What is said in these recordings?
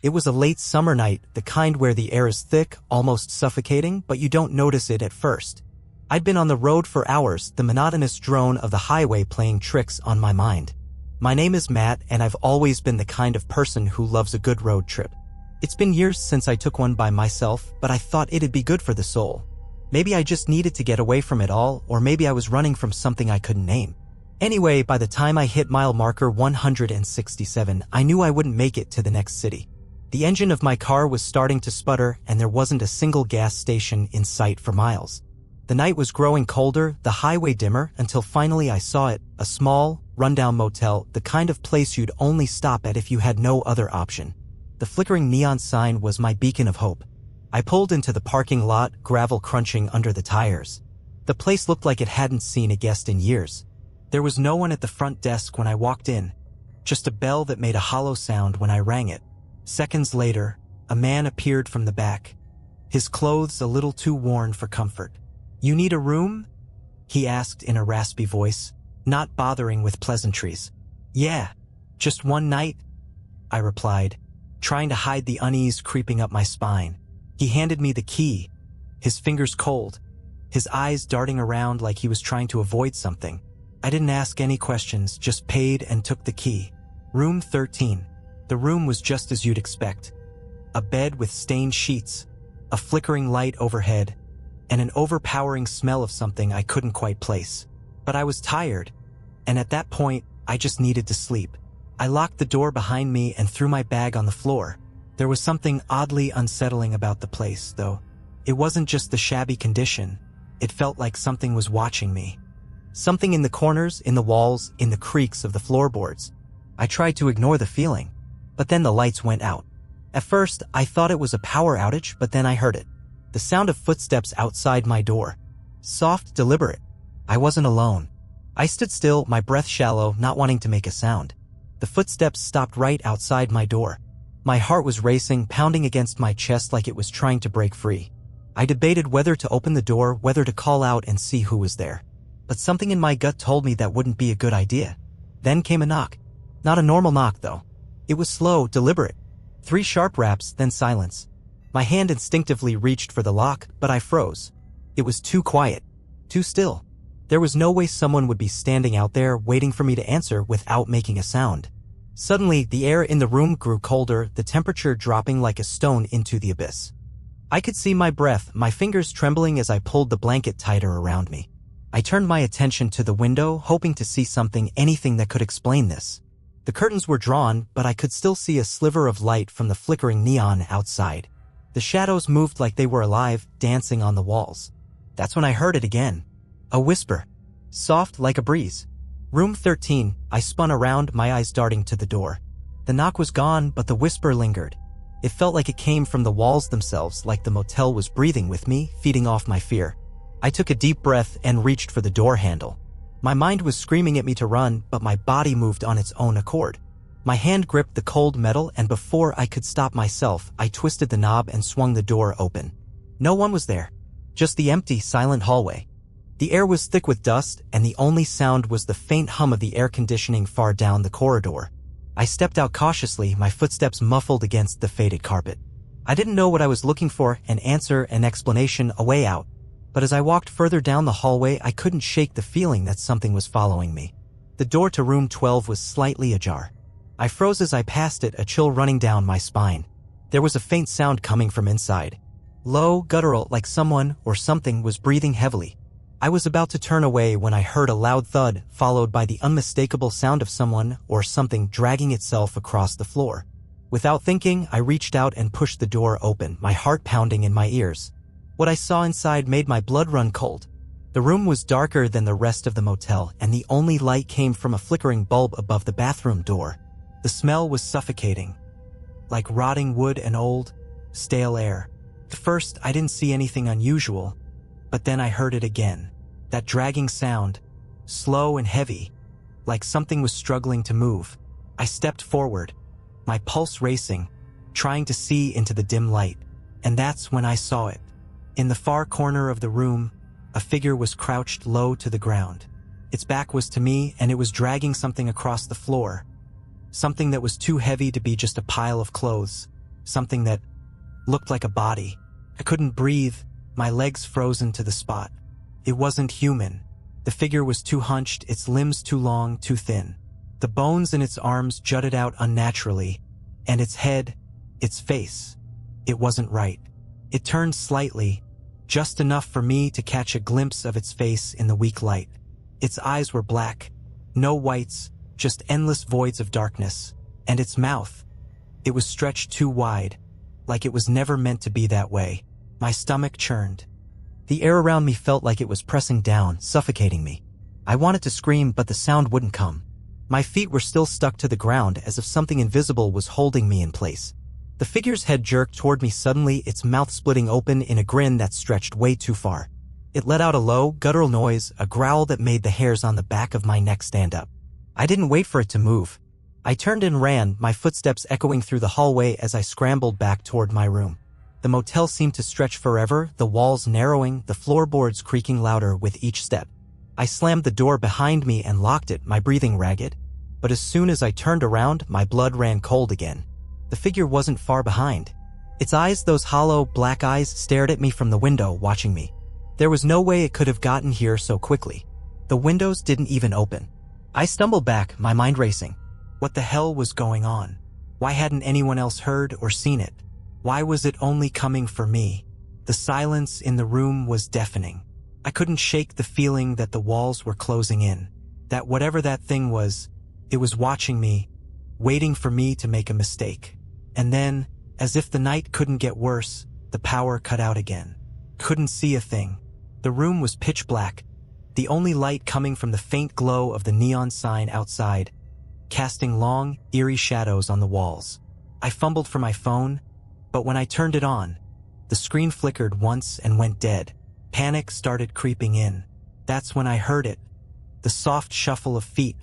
It was a late summer night, the kind where the air is thick, almost suffocating, but you don't notice it at first. I'd been on the road for hours, the monotonous drone of the highway playing tricks on my mind. My name is Matt, and I've always been the kind of person who loves a good road trip. It's been years since I took one by myself, but I thought it'd be good for the soul. Maybe I just needed to get away from it all, or maybe I was running from something I couldn't name. Anyway, by the time I hit mile marker 167, I knew I wouldn't make it to the next city. The engine of my car was starting to sputter, and there wasn't a single gas station in sight for miles. The night was growing colder, the highway dimmer, until finally I saw it, a small, rundown motel, the kind of place you'd only stop at if you had no other option. The flickering neon sign was my beacon of hope. I pulled into the parking lot, gravel crunching under the tires. The place looked like it hadn't seen a guest in years. There was no one at the front desk when I walked in, just a bell that made a hollow sound when I rang it. Seconds later, a man appeared from the back, his clothes a little too worn for comfort. "You need a room?" he asked in a raspy voice, not bothering with pleasantries. "Yeah, just one night," I replied, trying to hide the unease creeping up my spine. He handed me the key, his fingers cold, his eyes darting around like he was trying to avoid something. I didn't ask any questions, just paid and took the key. Room 13. The room was just as you'd expect. A bed with stained sheets, a flickering light overhead, and an overpowering smell of something I couldn't quite place. But I was tired, and at that point, I just needed to sleep. I locked the door behind me and threw my bag on the floor. There was something oddly unsettling about the place, though. It wasn't just the shabby condition. It felt like something was watching me. Something in the corners, in the walls, in the creaks of the floorboards. I tried to ignore the feeling, but then the lights went out. At first, I thought it was a power outage, but then I heard it. The sound of footsteps outside my door. Soft, deliberate. I wasn't alone. I stood still, my breath shallow, not wanting to make a sound. The footsteps stopped right outside my door. My heart was racing, pounding against my chest like it was trying to break free. I debated whether to open the door, whether to call out and see who was there. But something in my gut told me that wouldn't be a good idea. Then came a knock. Not a normal knock, though. It was slow, deliberate. 3 sharp raps, then silence. My hand instinctively reached for the lock, but I froze. It was too quiet, too still. There was no way someone would be standing out there waiting for me to answer without making a sound. Suddenly, the air in the room grew colder, the temperature dropping like a stone into the abyss. I could see my breath, my fingers trembling as I pulled the blanket tighter around me. I turned my attention to the window, hoping to see something, anything that could explain this. The curtains were drawn, but I could still see a sliver of light from the flickering neon outside. The shadows moved like they were alive, dancing on the walls. That's when I heard it again. A whisper. Soft like a breeze. Room 13, I spun around, my eyes darting to the door. The knock was gone, but the whisper lingered. It felt like it came from the walls themselves, like the motel was breathing with me, feeding off my fear. I took a deep breath and reached for the door handle. My mind was screaming at me to run, but my body moved on its own accord. My hand gripped the cold metal, and before I could stop myself, I twisted the knob and swung the door open. No one was there. Just the empty, silent hallway. The air was thick with dust, and the only sound was the faint hum of the air conditioning far down the corridor. I stepped out cautiously, my footsteps muffled against the faded carpet. I didn't know what I was looking for, an answer, an explanation, a way out. But as I walked further down the hallway, I couldn't shake the feeling that something was following me. The door to room 12 was slightly ajar. I froze as I passed it, a chill running down my spine. There was a faint sound coming from inside. Low, guttural, like someone or something was breathing heavily. I was about to turn away when I heard a loud thud, followed by the unmistakable sound of someone or something dragging itself across the floor. Without thinking, I reached out and pushed the door open, my heart pounding in my ears. What I saw inside made my blood run cold. The room was darker than the rest of the motel, and the only light came from a flickering bulb above the bathroom door. The smell was suffocating, like rotting wood and old, stale air. At first, I didn't see anything unusual, but then I heard it again. That dragging sound, slow and heavy, like something was struggling to move. I stepped forward, my pulse racing, trying to see into the dim light. And that's when I saw it. In the far corner of the room, a figure was crouched low to the ground. Its back was to me, and it was dragging something across the floor. Something that was too heavy to be just a pile of clothes. something that looked like a body. I couldn't breathe, my legs frozen to the spot. It wasn't human. The figure was too hunched, its limbs too long, too thin. The bones in its arms jutted out unnaturally, and its head, its face, it wasn't right. It turned slightly, just enough for me to catch a glimpse of its face in the weak light. Its eyes were black, no whites, just endless voids of darkness. And its mouth, it was stretched too wide, like it was never meant to be that way. My stomach churned. The air around me felt like it was pressing down, suffocating me. I wanted to scream, but the sound wouldn't come. My feet were still stuck to the ground as if something invisible was holding me in place. The figure's head jerked toward me suddenly, its mouth splitting open in a grin that stretched way too far. It let out a low, guttural noise, a growl that made the hairs on the back of my neck stand up. I didn't wait for it to move. I turned and ran, my footsteps echoing through the hallway as I scrambled back toward my room. The motel seemed to stretch forever, the walls narrowing, the floorboards creaking louder with each step. I slammed the door behind me and locked it, my breathing ragged. But as soon as I turned around, my blood ran cold again. The figure wasn't far behind. Its eyes, those hollow, black eyes, stared at me from the window, watching me. There was no way it could have gotten here so quickly. The windows didn't even open. I stumbled back, my mind racing. What the hell was going on? Why hadn't anyone else heard or seen it? Why was it only coming for me? The silence in the room was deafening. I couldn't shake the feeling that the walls were closing in. That whatever that thing was, it was watching me, waiting for me to make a mistake. And then, as if the night couldn't get worse, the power cut out again. Couldn't see a thing. The room was pitch black, the only light coming from the faint glow of the neon sign outside, casting long, eerie shadows on the walls. I fumbled for my phone, but when I turned it on, the screen flickered once and went dead. Panic started creeping in. That's when I heard it, the soft shuffle of feet,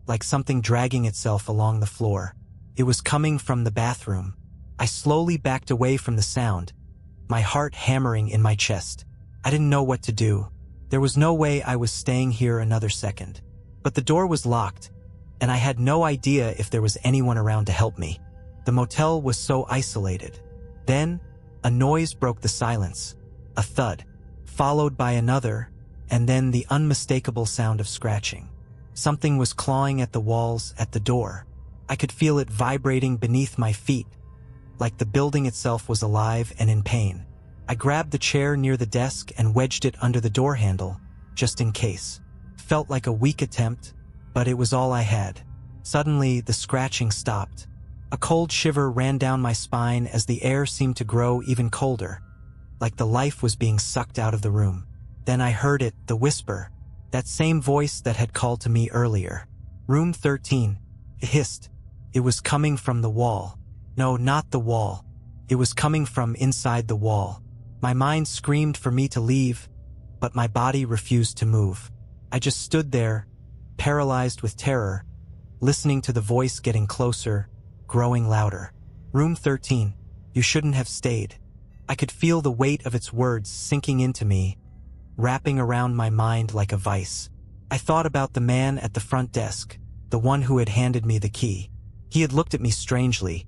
like something dragging itself along the floor. It was coming from the bathroom. I slowly backed away from the sound, my heart hammering in my chest. I didn't know what to do. There was no way I was staying here another second. But the door was locked, and I had no idea if there was anyone around to help me. The motel was so isolated. Then, a noise broke the silence. A thud, followed by another, and then the unmistakable sound of scratching. Something was clawing at the walls, at the door. I could feel it vibrating beneath my feet, like the building itself was alive and in pain. I grabbed the chair near the desk and wedged it under the door handle, just in case. Felt like a weak attempt, but it was all I had. Suddenly, the scratching stopped. A cold shiver ran down my spine as the air seemed to grow even colder, like the life was being sucked out of the room. Then I heard it, the whisper, that same voice that had called to me earlier. Room 13. It hissed. It was coming from the wall. No, not the wall. It was coming from inside the wall. My mind screamed for me to leave, but my body refused to move. I just stood there, paralyzed with terror, listening to the voice getting closer, growing louder. Room 13. You shouldn't have stayed. I could feel the weight of its words sinking into me, wrapping around my mind like a vice. I thought about the man at the front desk, the one who had handed me the key. He had looked at me strangely,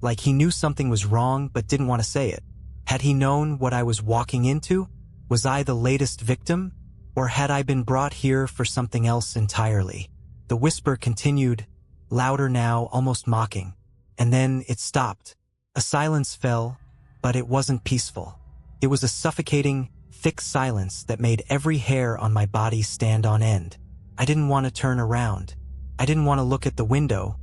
like he knew something was wrong but didn't want to say it. Had he known what I was walking into? Was I the latest victim? Or had I been brought here for something else entirely? The whisper continued, louder now, almost mocking. And then it stopped. A silence fell, but it wasn't peaceful. It was a suffocating, thick silence that made every hair on my body stand on end. I didn't want to turn around. I didn't want to look at the window,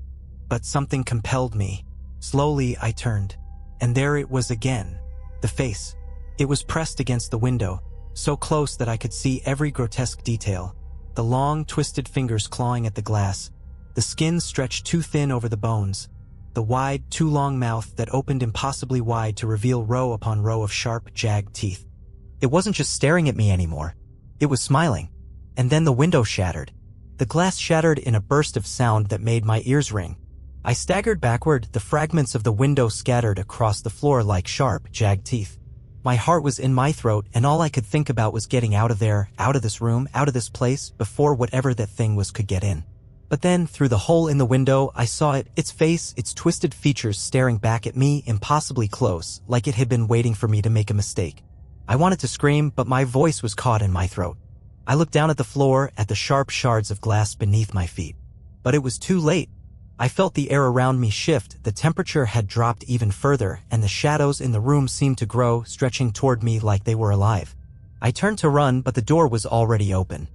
but something compelled me. Slowly, I turned, and there it was again. The face. It was pressed against the window, so close that I could see every grotesque detail. The long, twisted fingers clawing at the glass, the skin stretched too thin over the bones, the wide, too long mouth that opened impossibly wide to reveal row upon row of sharp, jagged teeth. It wasn't just staring at me anymore. It was smiling. And then the window shattered. The glass shattered in a burst of sound that made my ears ring. I staggered backward, the fragments of the window scattered across the floor like sharp, jagged teeth. My heart was in my throat, and all I could think about was getting out of there, out of this room, out of this place, before whatever that thing was could get in. But then, through the hole in the window, I saw it, its face, its twisted features staring back at me impossibly close, like it had been waiting for me to make a mistake. I wanted to scream, but my voice was caught in my throat. I looked down at the floor, at the sharp shards of glass beneath my feet. But it was too late. I felt the air around me shift, the temperature had dropped even further, and the shadows in the room seemed to grow, stretching toward me like they were alive. I turned to run, but the door was already open.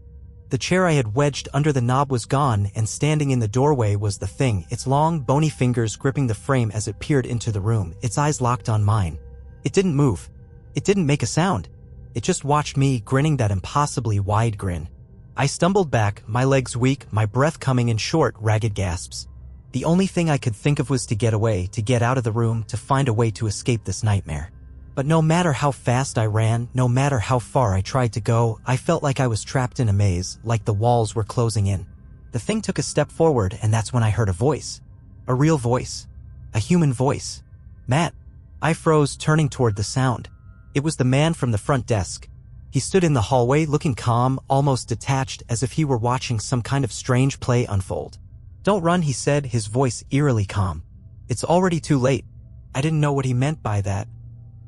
The chair I had wedged under the knob was gone, and standing in the doorway was the thing, its long, bony fingers gripping the frame as it peered into the room, its eyes locked on mine. It didn't move. It didn't make a sound. It just watched me, grinning that impossibly wide grin. I stumbled back, my legs weak, my breath coming in short, ragged gasps. The only thing I could think of was to get away, to get out of the room, to find a way to escape this nightmare. But no matter how fast I ran, no matter how far I tried to go, I felt like I was trapped in a maze, like the walls were closing in. The thing took a step forward, and that's when I heard a voice. A real voice. A human voice. "Matt." I froze, turning toward the sound. It was the man from the front desk. He stood in the hallway, looking calm, almost detached, as if he were watching some kind of strange play unfold. "Don't run," he said, his voice eerily calm. "It's already too late." I didn't know what he meant by that,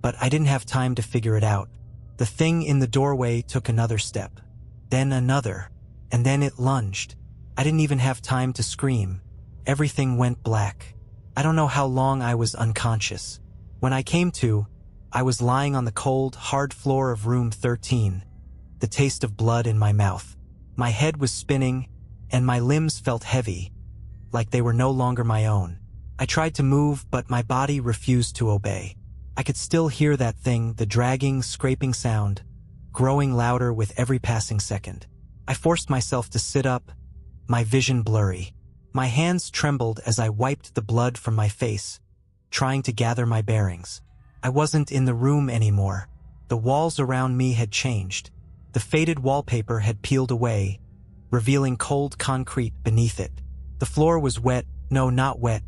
but I didn't have time to figure it out. The thing in the doorway took another step, then another, and then it lunged. I didn't even have time to scream. Everything went black. I don't know how long I was unconscious. When I came to, I was lying on the cold, hard floor of room 13, the taste of blood in my mouth. My head was spinning, and my limbs felt heavy, like they were no longer my own. I tried to move, but my body refused to obey. I could still hear that thing, the dragging, scraping sound, growing louder with every passing second. I forced myself to sit up, my vision blurry. My hands trembled as I wiped the blood from my face, trying to gather my bearings. I wasn't in the room anymore. The walls around me had changed. The faded wallpaper had peeled away, revealing cold concrete beneath it. The floor was wet, no, not wet,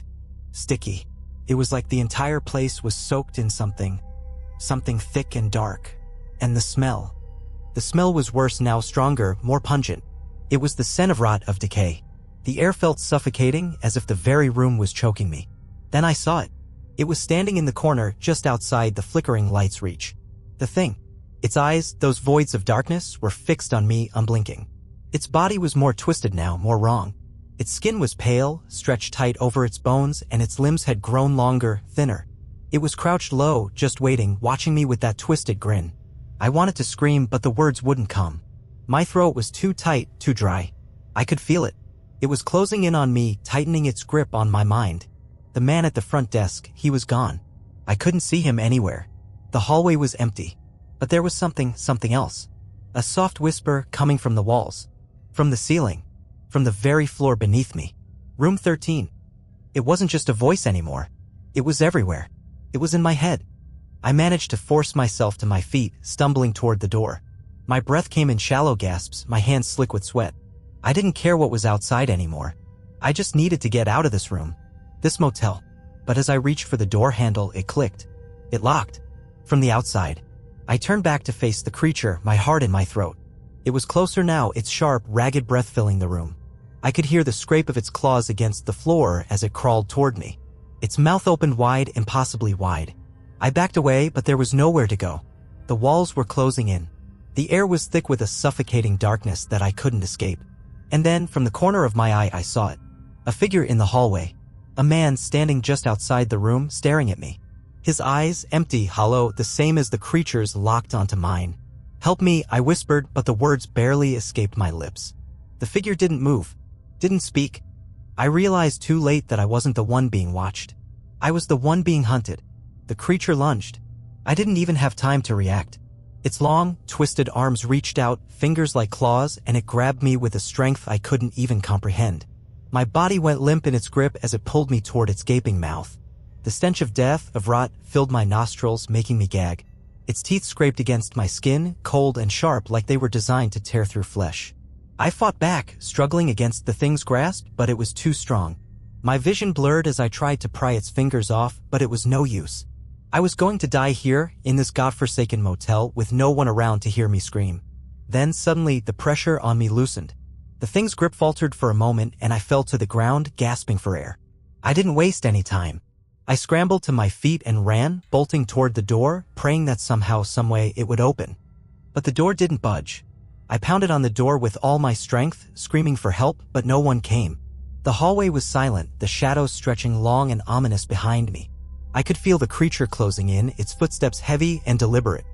sticky. It was like the entire place was soaked in something thick and dark. And the smell. The smell was worse now, stronger, more pungent. It was the scent of rot, of decay. The air felt suffocating, as if the very room was choking me. Then I saw it. It was standing in the corner, just outside the flickering light's reach. The thing. Its eyes, those voids of darkness, were fixed on me, unblinking. Its body was more twisted now, more wrong. Its skin was pale, stretched tight over its bones, and its limbs had grown longer, thinner. It was crouched low, just waiting, watching me with that twisted grin. I wanted to scream, but the words wouldn't come. My throat was too tight, too dry. I could feel it. It was closing in on me, tightening its grip on my mind. The man at the front desk, he was gone. I couldn't see him anywhere. The hallway was empty. But there was something else. A soft whisper coming from the walls. From the ceiling. From the very floor beneath me. Room 13. It wasn't just a voice anymore. It was everywhere. It was in my head. I managed to force myself to my feet, stumbling toward the door. My breath came in shallow gasps, my hands slick with sweat. I didn't care what was outside anymore. I just needed to get out of this room. This motel. But as I reached for the door handle, it clicked. It locked. From the outside. I turned back to face the creature, my heart in my throat. It was closer now, its sharp, ragged breath filling the room. I could hear the scrape of its claws against the floor as it crawled toward me. Its mouth opened wide, impossibly wide. I backed away, but there was nowhere to go. The walls were closing in. The air was thick with a suffocating darkness that I couldn't escape. And then, from the corner of my eye, I saw it. A figure in the hallway. A man standing just outside the room, staring at me. His eyes, empty, hollow, the same as the creature's, locked onto mine. "Help me," I whispered, but the words barely escaped my lips. The figure didn't move. Didn't speak. I realized too late that I wasn't the one being watched. I was the one being hunted. The creature lunged. I didn't even have time to react. Its long, twisted arms reached out, fingers like claws, and it grabbed me with a strength I couldn't even comprehend. My body went limp in its grip as it pulled me toward its gaping mouth. The stench of death, of rot, filled my nostrils, making me gag. Its teeth scraped against my skin, cold and sharp, like they were designed to tear through flesh. I fought back, struggling against the thing's grasp, but it was too strong. My vision blurred as I tried to pry its fingers off, but it was no use. I was going to die here, in this godforsaken motel, with no one around to hear me scream. Then suddenly, the pressure on me loosened. The thing's grip faltered for a moment and I fell to the ground, gasping for air. I didn't waste any time. I scrambled to my feet and ran, bolting toward the door, praying that somehow, someway, it would open. But the door didn't budge. I pounded on the door with all my strength, screaming for help, but no one came. The hallway was silent, the shadows stretching long and ominous behind me. I could feel the creature closing in, its footsteps heavy and deliberate.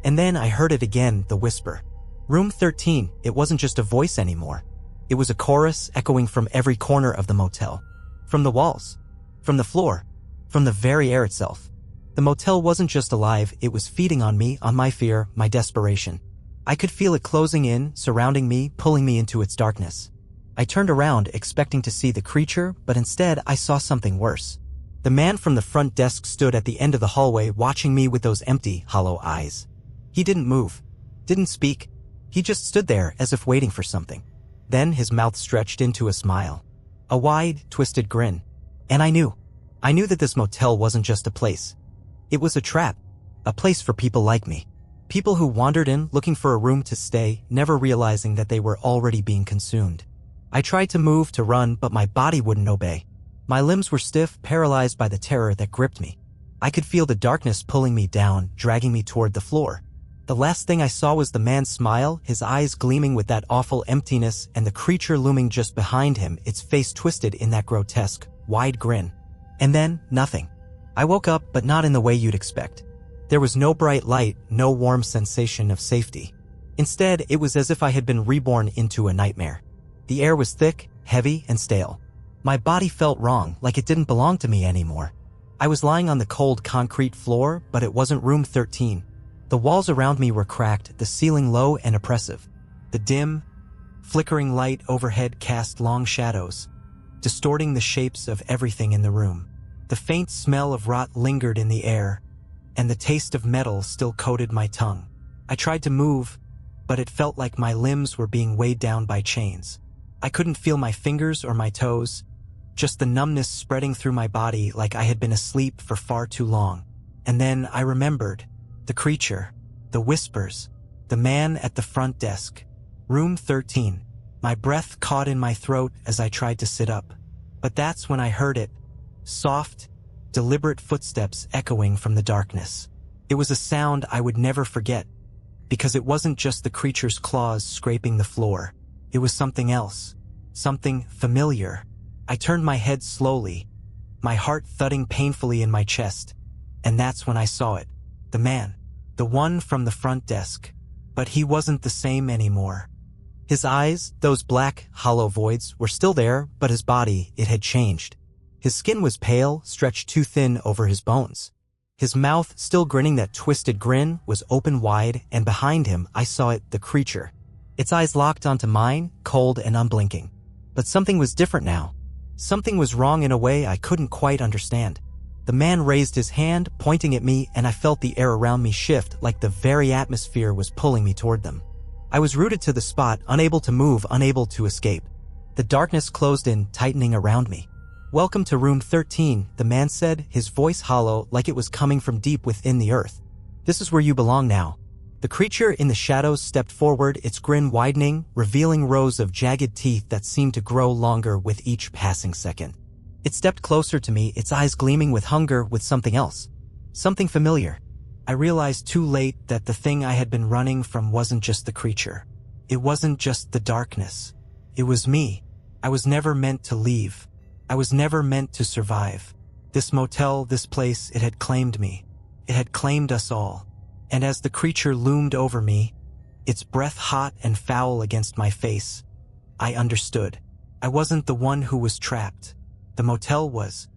And then I heard it again, the whisper. Room 13, it wasn't just a voice anymore. It was a chorus echoing from every corner of the motel. From the walls. From the floor. From the very air itself. The motel wasn't just alive, it was feeding on me, on my fear, my desperation. I could feel it closing in, surrounding me, pulling me into its darkness. I turned around, expecting to see the creature, but instead I saw something worse. The man from the front desk stood at the end of the hallway, watching me with those empty, hollow eyes. He didn't move. Didn't speak. He just stood there, as if waiting for something. Then his mouth stretched into a smile. A wide, twisted grin. And I knew that this motel wasn't just a place. It was a trap. A place for people like me. People who wandered in, looking for a room to stay, never realizing that they were already being consumed. I tried to move, to run, but my body wouldn't obey. My limbs were stiff, paralyzed by the terror that gripped me. I could feel the darkness pulling me down, dragging me toward the floor. The last thing I saw was the man's smile, his eyes gleaming with that awful emptiness, and the creature looming just behind him, its face twisted in that grotesque, wide grin. And then, nothing. I woke up, but not in the way you'd expect. There was no bright light, no warm sensation of safety. Instead, it was as if I had been reborn into a nightmare. The air was thick, heavy, and stale. My body felt wrong, like it didn't belong to me anymore. I was lying on the cold concrete floor, but it wasn't room 13. The walls around me were cracked, the ceiling low and oppressive. The dim, flickering light overhead cast long shadows, distorting the shapes of everything in the room. The faint smell of rot lingered in the air, and the taste of metal still coated my tongue. I tried to move, but it felt like my limbs were being weighed down by chains. I couldn't feel my fingers or my toes, just the numbness spreading through my body like I had been asleep for far too long. And then I remembered. The creature, the whispers, the man at the front desk. Room 13. My breath caught in my throat as I tried to sit up. But that's when I heard it. Soft, deliberate footsteps echoing from the darkness. It was a sound I would never forget, because it wasn't just the creature's claws scraping the floor. It was something else. Something familiar. I turned my head slowly, my heart thudding painfully in my chest. And that's when I saw it. The man. The one from the front desk. But he wasn't the same anymore. His eyes, those black, hollow voids, were still there, but his body, it had changed. His skin was pale, stretched too thin over his bones. His mouth, still grinning that twisted grin, was open wide, and behind him I saw it, the creature. Its eyes locked onto mine, cold and unblinking. But something was different now. Something was wrong in a way I couldn't quite understand. The man raised his hand, pointing at me, and I felt the air around me shift like the very atmosphere was pulling me toward them. I was rooted to the spot, unable to move, unable to escape. The darkness closed in, tightening around me. "Welcome to room 13, the man said, his voice hollow like it was coming from deep within the earth. "This is where you belong now." The creature in the shadows stepped forward, its grin widening, revealing rows of jagged teeth that seemed to grow longer with each passing second. It stepped closer to me, its eyes gleaming with hunger, with something else. Something familiar. I realized too late that the thing I had been running from wasn't just the creature. It wasn't just the darkness. It was me. I was never meant to leave. I was never meant to survive. This motel, this place, it had claimed me. It had claimed us all. And as the creature loomed over me, its breath hot and foul against my face, I understood. I wasn't the one who was trapped. The motel was.